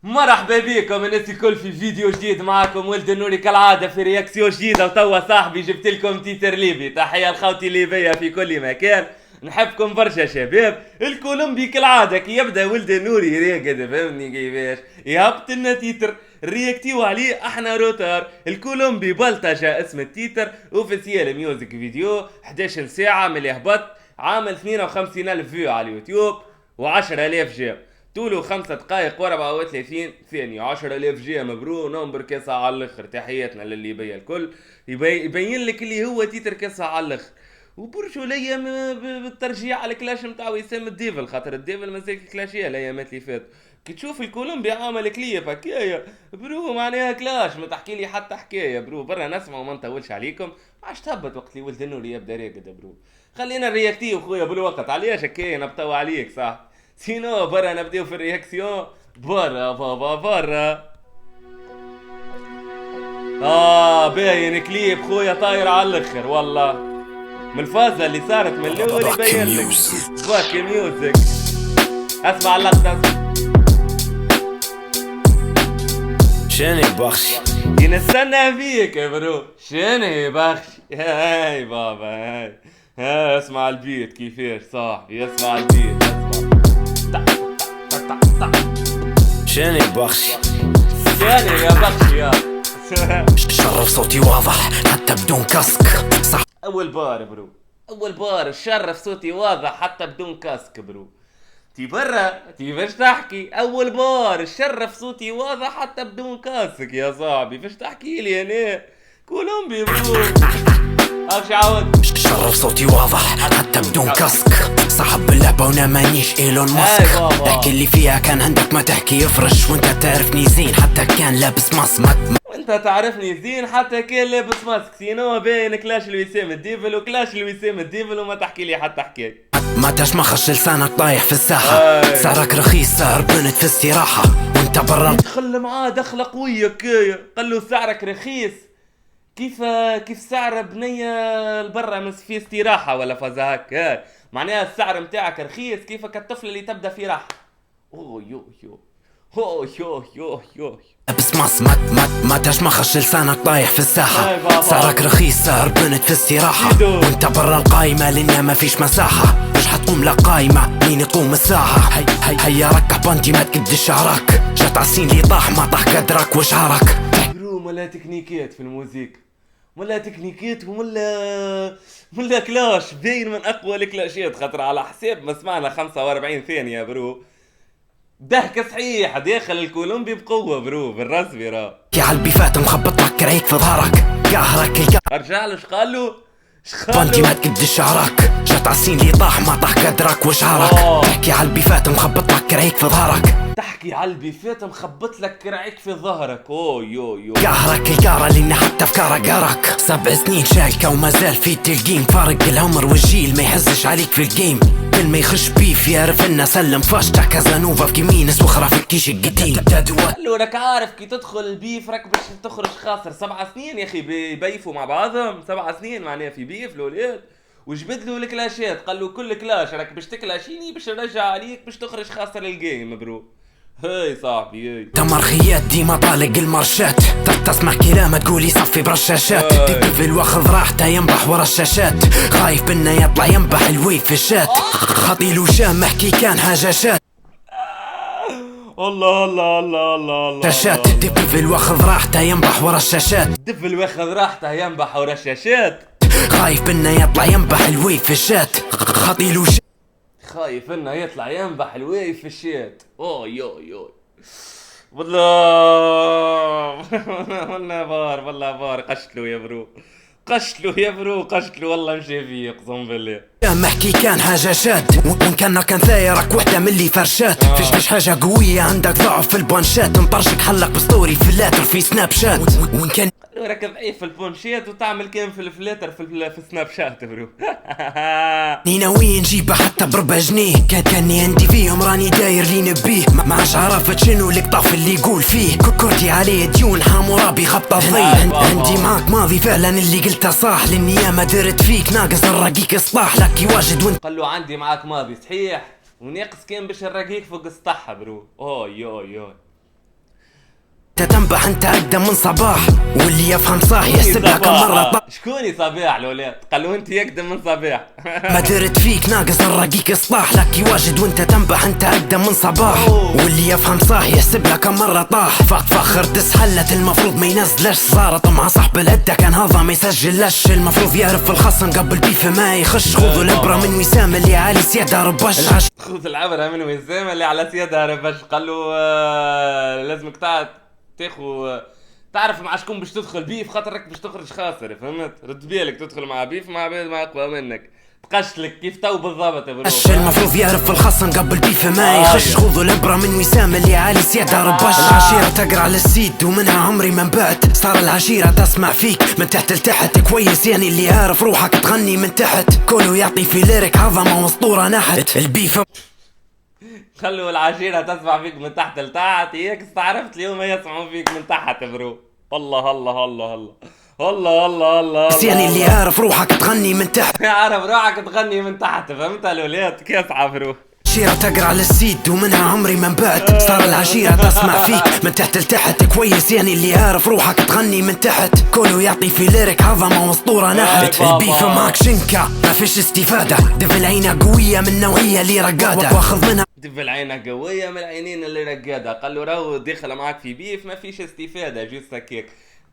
مرحبا بكم الناس الكل في فيديو جديد. معاكم ولد النوري كالعادة في رياكسيون جديدة. وتوا صاحبي جبت لكم تيتر ليبي. تحية لخوتي الليبية في كل مكان. نحبكم برشا شباب. الكولومبي كالعادة كي يبدا ولد النوري يراقد فهمني كيفاش يهبط لنا تيتر رياكتيو عليه احنا روتر. الكولومبي بلطجة اسم التيتر اوفيسيال ميوزك فيديو 11 ساعة من اللي هبط، عامل 52,000 فيو على اليوتيوب و10,000 جيم. طوله 5 دقائق و34 ثانية. 10,000 جيم برو. نمبر كاسة على الاخر. تحياتنا للي يبين الكل. يبين لك اللي هو تيتر كاسة على الاخر. وبرشو الايام بالترجيع على الكلاش متاع وسام الديفل، خاطر الديفل مازال كلاشيه الايامات اللي فاتت. كي تشوف الكولومبي عامل كليب هكايا برو معناها كلاش، ما تحكي لي حتى حكايه برو. برا نسمع وما نطولش عليكم. عاش تهبط وقت اللي ولد النور يبدا راقد برو. خلينا الرياكتيو خويا بالوقت. علاش هكايا نبطوا عليك صح؟ سينو برا نبداو في الرياكسيون. برا بابا برا. باين كليب خويا طاير على الاخر والله. من الفازة اللي صارت من الاول يبين لك باكي ميوزك. اسمع اللقطة. شنو بخشي نستنى فيك يا برو. شنو بخشي. هاي بابا هاي. اسمع البيت كيفاش صاحبي. اسمع البيت. شنو بخشي شنو يا بخشي يا شرف صوتي واضح حتى بدون كاسك صح. اول بار برو. اول بار شرف صوتي واضح حتى بدون كاسك برو. تي برا تي فاش تحكي. اول بار شرف صوتي واضح حتى بدون كاسك يا صاحبي. فاش تحكي لي انا كولومبي برو. اش عاود. شرف صوتي واضح حتى بدون كاسك. صاحب اللعبة وانا مانيش ايلون ماسك. احكي اللي فيها كان عندك ما تحكي يفرش. وانت تعرفني زين حتى كان لابس ماسك. وانت تعرفني زين حتى كان لابس ماسك. سينو باين كلاش الوسام الديفل وكلاش الوسام الديفل وما تحكي لي حتى حكايه. ما تشمخش لسانك طايح في الساحة. سعرك رخيص سعر بنت في استراحة وانت برا. دخل معاه دخلة قوية كاية. قال له سعرك رخيص. كيف سعر بنية البرا في استراحة ولا فازا هكا. معناها السعر متاعك رخيص كيفك الطفل اللي تبدا في راحة. اوه يو يو. اوه يو يو يو. لابس ما تشمخش لسانك طايح في الساحة. سعرك رخيص سعر بنت في استراحة وانت برا القايمة لان ما فيش مساحة. مش حتقوم لا قايمة مين يقوم الساعة. هيا ركب بانتي ما تقدش شعرك. جات عالسين اللي طاح ما طاح قدرك وشعرك. برو ملا تكنيكات في الموسيقى. ملا تكنيكات وملا كلاش. باين من اقوى الكلاشات خاطر على حساب ما سمعنا 45 ثانية برو. ضحك صحيح داخل الكولومبي بقوة برو بالرسمي راه. يا عالبي فات مخبط لك كريك في ظهرك. قهرك ارجع له شقالو بانتي ما تقدش شعرك. جات عالسين اللي طاح ما طاح قدرك وشعرك. تحكي عالبي فات مخبط لك كريك في ظهرك. تحكي عالبيفات مخبط لك كراعيك في ظهرك. اوه يو يو. قهرك القارة لان حتى افكارك قارك. 7 سنين شايكة وما زال في الجيم. فارق العمر والجيل ما يحزش عليك في الجيم. كل ما يخش بيف يعرف انه سلم فاشتع كازانوفا في كمينس واخرى في الكيش القديم. قالوا راك عارف كي تدخل البيف راك باش تخرج خاسر. 7 سنين يا اخي بيبيفوا مع بعضهم. 7 سنين معناها في بيف الولاد. وجبد له الكلاشات. قال له كل كلاش راك باش تكلاشيني باش نرجع عليك باش تخرج خاسر الجيم برو. هاي صاحبي هاي تمرخيات ديما طالق المرشات. تسمع كلامه تقول يصفي برشاشات. تقفل واخذ راحته ينبح ورا الشاشات. خايف بنا يطلع ينبح الويف في الشات. خطيل وشام محكي كان حاجة شات. الله الله الله الله الله. شاشات تقفل واخذ راحته ينبح ورا الشاشات. دفل واخذ راحته ينبح ورا الشاشات. خايف بنا يطلع ينبح الويف في الشات. خطيل وشام خايف انه يطلع ينبح الويف في الشات. اوه يو يو والله. والله بار قشتلو يا برو. قشتلو يا برو قشتلو والله مشي فيه اقسم بالله. محكي كان حاجة شاد. وان كان ثايرك وحدة من اللي فرشات. فيش حاجة قوية عندك ضعف في البونشات. مطرشك حلق بستوري في اللاتر في سناب شات. وان كان راك ضعيف في البونشات وتعمل كام في الفلاتر في سناب شات برو. ناوي نجيبه حتى بربع جنيه. كاني عندي فيهم راني داير لي نبيه. ما عادش عرفت شنو القطاف اللي يقول فيه. كرتي عليه ديون حمورابي خبطة الضي. عندي معاك ماضي فعلا اللي قلته صح. لاني ياما درت فيك ناقص الرقيق اصلاح. لك واجد وانت قال له عندي معاك ماضي صحيح وناقص كان باش نرقيك فوق السطح برو. اوه يو يو. تنبح انت اقدم من صباح، واللي يفهم صح يحسبها كم مرة. شكوني صباح الولاد؟ قالوا انت يقدم من صباح. ما درت فيك ناقص الرقيق اصلاح، لك واجد وانت تنبح انت اقدم من صباح، واللي يفهم صح يحسبها كم مرة طاح. فخر دس حلت المفروض ما ينزلش، صارت مع صاحب العدة كان هذا ما يسجلش، المفروض يعرف الخصم قبل بيف ما يخش. خذوا العبرة من وسام اللي علي سيادة ربش، خذ العبرة من وسام اللي على سيادة ربش. قالوا لازمك تاخو تعرف مع شكون باش تدخل بيف، خاطرك باش تخرج خاسر، فهمت؟ رد بالك تدخل مع بيف مع عباد ما اقوى منك، تقشلك كيف تو بالضبط يا برو. المفروض يعرف الخصم قبل بيف ما يخش. خذوا العبرة من وسام اللي علي سيادة ربش، العشيرة تقرا للسيد ومنها عمري ما نبعت، صار العشيرة تسمع فيك من تحت لتحت كويس، يعني اللي عارف روحك تغني من تحت، كله يعطي في ليرك عظمة واسطورة نحت البيف. خلوا العشيرة تسمع فيك من تحت لتحت، هيك استعرفت اليوم يسمعوا فيك من تحت برو. الله الله الله الله الله الله الله، يعني اللي عارف روحك تغني من تحت، عارف روحك تغني من تحت، فهمت الولاد كيف عبرو؟ عشيرة تقرا للسيد ومنها عمري ما نبعت، صار العشيرة تسمع فيك من تحت لتحت كويس، يعني اللي عارف روحك تغني من تحت، كله يعطي في ليرك عظمة واسطورة نحت البيف معك شنكة ما فيش استفادة، دفل عينها قوية من نوعية اللي رقادة، واخذ منها دفل عينها قوية من العينين اللي رقادة. قال له راهو دخل معك في بيف ما فيش استفادة، جوست هكاك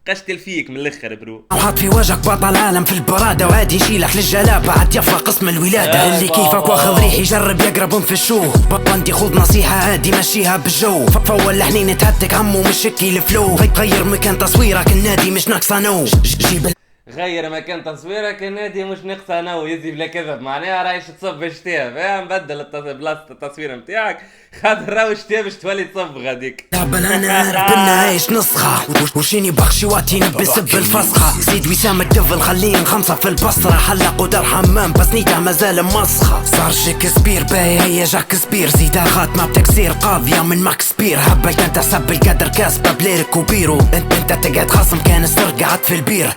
قشتل فيك من الاخر برو. وحط في وجهك بطل العالم في البرادة، وعادي يشيلك للجلابة عاد يفرق قسم الولادة، اللي كيفك واخذ ريح يجرب يقرب في الشو، بطل خذ نصيحة عادي مشيها بالجو، فول لحنين تهتك عمو مش شكي الفلو، غير مكان تصويرك النادي مش ناقصة نو، جيب غير مكان تصويرك النادي مش ناقصة نو، يزي بلا كذب معناها رايش تصب شتاء، فاهم؟ بدل بلاصة التصوير نتاعك خاطر راهو شتاء باش تولي تصب غاديك. طبعا انا عارف بنا عايش نسخة، وشيني بخشي واتي نبي سب الفسخة، زيد وسام الدفل خليه خمسة في البصرة، حلقوا دار حمام بس نيته مازال مسخة، صار شكسبير باهي هي جاك سبير، زيدا خاتمة بتكسير قاضية من ماكس بير، هبلت انت سب القدر كاسبة بليرك وبيرو، انت تقعد خصم كان السر قعد في البير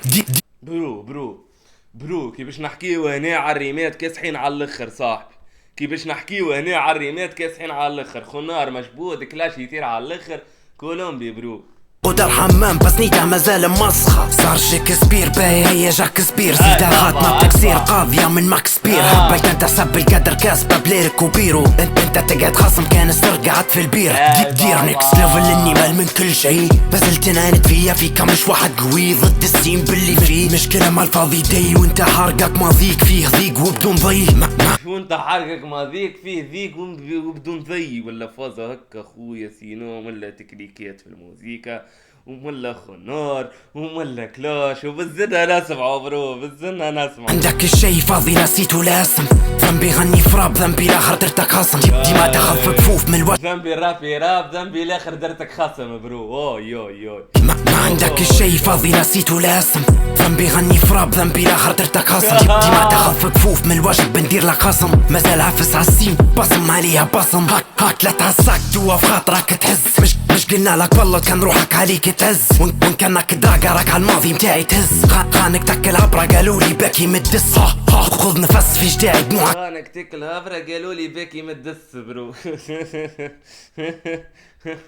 برو كي باش نحكيو هنا على الريمات كاسحين على الاخر صاحبي، كي باش نحكيو هنا على الريمات كاسحين على الاخر، خنار مشبود كلاش يطير على الاخر كولومبي برو. ودار حمام بس نيته مازال مسخة، صار شكسبير باهي هي جاك سبير، زيدا خاتمة بتكسير قاضية من ماكس بير، هبلت انت سب القدر كاسبة بليرك وبيرو، انت تقعد خصم كان السر قعد في البير، دير نكس ليفل اني مال من كل شي، بزلت ناند فيا فيك مش واحد قوي ضد السين باللي فيه، مشكلة مال فاضي دي وانت حرقك ماضيك فيه ضيق وبدون ضي، وانت حرقك ماضيك فيه ضيق وبدون ضي، ولا فازة هكا خويا سينو، ولا تكنيكات في الموسيقى وملا خنار وملا كلاش وبالزنا نسمعه برو، بالزنا نسمعه. عندك الشي فاضي نسيته لاسم، ذنبي غني فراب ذنبي الاخر درتك خصم، ديما تخف كفوف من الوجه، ذنبي راب ذنبي الاخر درتك خصم برو. اوي اوي اوي ما عندك الشي فاضي نسيته لاسم، ذنبي غني فراب ذنبي الاخر درتك خصم، ديما تخف كفوف من الوجه بندير لك خصم، مازال عفس عالسين بصم عليها بصم، هاك لا تعساك جوا في خاطرك تهز، مش قلنا لك والله كان روحك عليك تهز، وان كانك دراقة راك على الماضي متاعي تهز، خانك تاكل عبرة قالوا لي باكي مدس، خذ نفس في جداعي دموعك، خانك تاكل عبرة قالوا لي باكي مدس برو.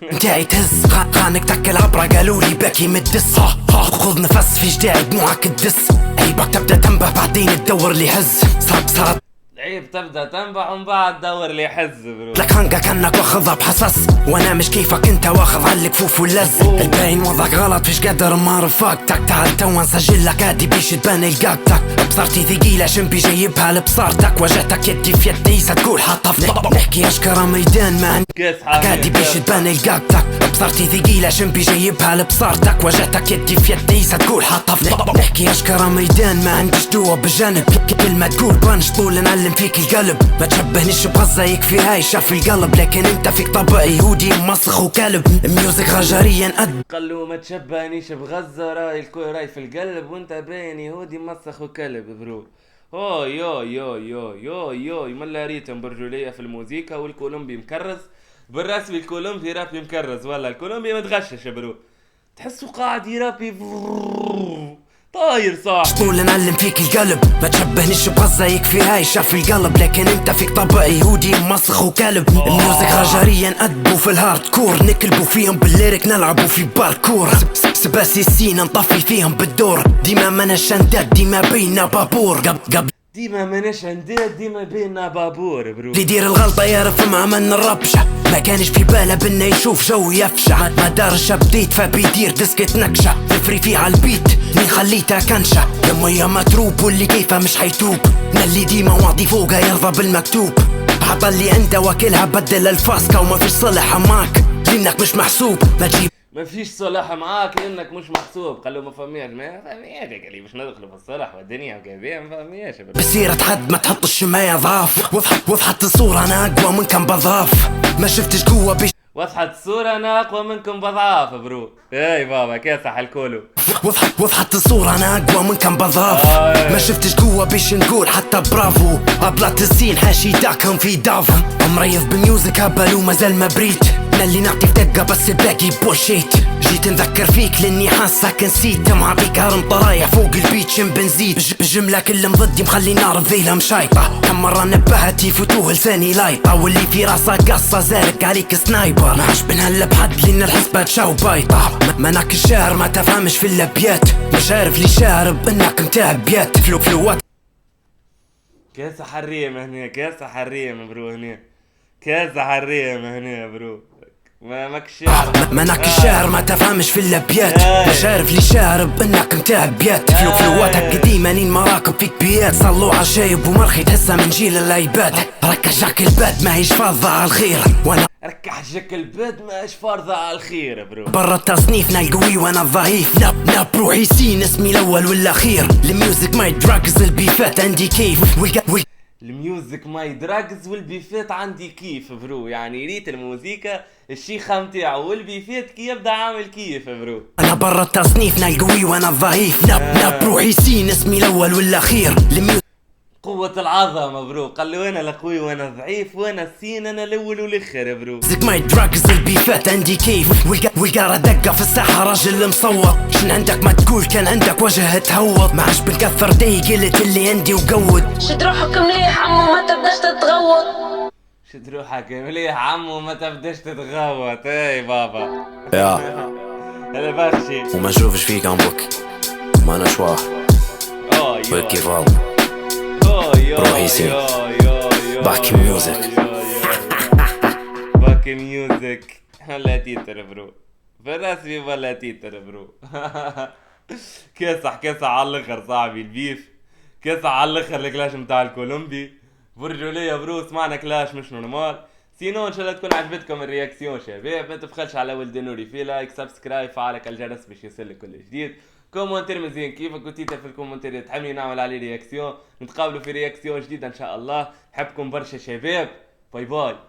متاعي تهز، خانك تاكل عبرة قالوا لي باكي مدس، خذ نفس في جداعي دموعك تدس، عيبك تبدا تنبه بعدين تدور لي هز، صارت عيب تبدا تنبع ومن بعد دور لي حز برو. لك خنقة كانك واخذها بحساس، وانا مش كيفك انت واخذ على الكفوف واللز، الباين وضعك غلط فيش قدر ما رفاقتك، تعال توا نسجل لك عادي بيش تبان القاقتك، بصرتي ثقيلة شنبي جايبها لبصارتك، واجهتك يدي في يدي تقول حاطها في نحكي اشكرا ميدان ما عادي بيش تبان القاقتك، بصرتي ثقيلة شنبي جايبها لبصارتك، واجهتك يدي في يدي تقول حاطها في نحكي اشكرا ميدان ما عنديش دوا بجانب، كلمة تقول بانش طول نعلم فيك القلب، ما تشبهنيش بغزة يكفي هاي شاف القلب، لكن انت فيك طبع يهودي مسخ وكلب، ميوزك غجريا قالوا ما تشبهنيش بغزة راي في القلب، وانت باين يهودي مسخ وكلب برو. اوي يوي يوي يوي يوي يوي ملا ريتم برجولية في الموسيقى، والكولومبي مكرز بالرسمي، الكولومبي رابي مكرز، ولا الكولومبي متغشش برو، تحسوا قاعد يرابي طاير صح. طول نعلم فيك القلب ما تشبهنيش بغزة يكفي هاي شاف القلب لكن انت فيك طبع يهودي مسخ وكلب. الميوزك رجاليا ادبوا في الهارد كور نكلبوا فيهم بالليرك نلعبوا في باركور سباسي السينا نطفي فيهم بالدور ديما منا شندات ديما بينا بابور قبل ديما ماناش عنداد ديما بينا بابور برو. اللي يدير الغلطة يعرف مع من الربشة ما كانش في باله بنا يشوف جو يفشع ما دارش بديت فبيدير ديسكت نكشة نفري فيه عالبيت مين خليتها كنشة يا متروب واللي كيفه مش حيتوب اللي ديما واضي فوقها يرضى بالمكتوب حط اللي عنده واكلها بدل الفاسكة وما فيش صلح معاك لانك مش محسوب ما تجيب ما فيش صلاح معاك لانك مش محسوب. قالوا ما فهميش قال لي باش ندخلوا في الصلاح والدنيا وكذا ما فهميش. بسيرة حد ما تحطش معايا ضعف وضحت الصورة انا اقوى منكم بضعف ما شفتش قوة بيش وضحت الصورة انا اقوى منكم بضعاف برو. اي بابا كاسح الكولو وضحت الصورة انا اقوى منكم بضعف ما شفتش قوة بيش نقول حتى برافو ابلات السين حاشي داكم في داف مريض بالميوزك هبل ومازال ما بريت اللي نعطي في دقة بس باقي بوشيت جيت نذكر فيك لاني حاسك نسيت معطيك هرم طرايح فوق البيت بنزيد بجملة كل مضدي مخلي نار فيلا مشايطة كم مرة نبهت يفوتوه لساني لايطة واللي في راسه قصة زارك عليك سنايبر ما عادش بنهلب حد لان الحسبة تشاو بايطة مناك الشعر ما تفهمش في اللبيات مش عارف لي شارب انك متهبيات فلوات كاس حريم هنا كاس حريم برو هنا كاس حريم هنا برو ما ماك الشعر مناك الشعر ما تفهمش في اللبيات مش عارف لي شارب انك متهبيات فلواتك قديمة نين مراكب فيك بيات صلوا عشايب ومرخي تحسها من جيل الايباد ركشك الباد ما هيش فاضة على الخير وانا ركح جاك الباد ماش فارضة على الخير برو. برا التصنيف القوي وانا الضعيف ناب روحي سين اسمي الاول والاخير الميوزك ماي دراجز البيفات عندي كيف الميوزك ماي دراجز والبيفات عندي كيف برو. يعني ريت الموسيقى الشيخة متاعو والبيفات كي يبدا عامل كيف برو. انا برا التصنيف القوي وانا الضعيف ناب روحي سين اسمي الاول والاخير قوة العظمة برو. قال له انا القوي وانا ضعيف وانا السين انا الاول والاخر برو. زك ماي دراجز البيفات عندي كيف والقارة دقة في الساحة راجل مصوت شن عندك ما تقول كان عندك وجه تهوض ما عادش بنكثر داي قلت اللي عندي وقود شد روحك مليح عمو ما تبداش تتغوط شد روحك مليح عمو ما تبداش تتغوط. اي بابا يا هلا بخشي وما نشوفش فيك عم بك ما انا شواه وكي فاو روحي سين بحكي ميوزك بحكي ميوزك ولا تيتر برو بالرسمي ولا تيتر برو. كاسح على الاخر صاحبي البيف كاسح على الاخر الكلاش متاع الكولومبي برجوا ليا برو سمعنا كلاش مش نورمال. سينو ان شاء الله تكون عجبتكم الرياكسيون شباب. ما تبخلش على ولد نوري في لايك سبسكرايب فعلك الجرس باش يوصلك كل جديد. كومنتير مزيان كيفك وتيتا في الكومنتير تحبني نعمل عليه رياكسيون. نتقابلوا في رياكسيون جديدة ان شاء الله. نحبكم برشا شباب. باي باي.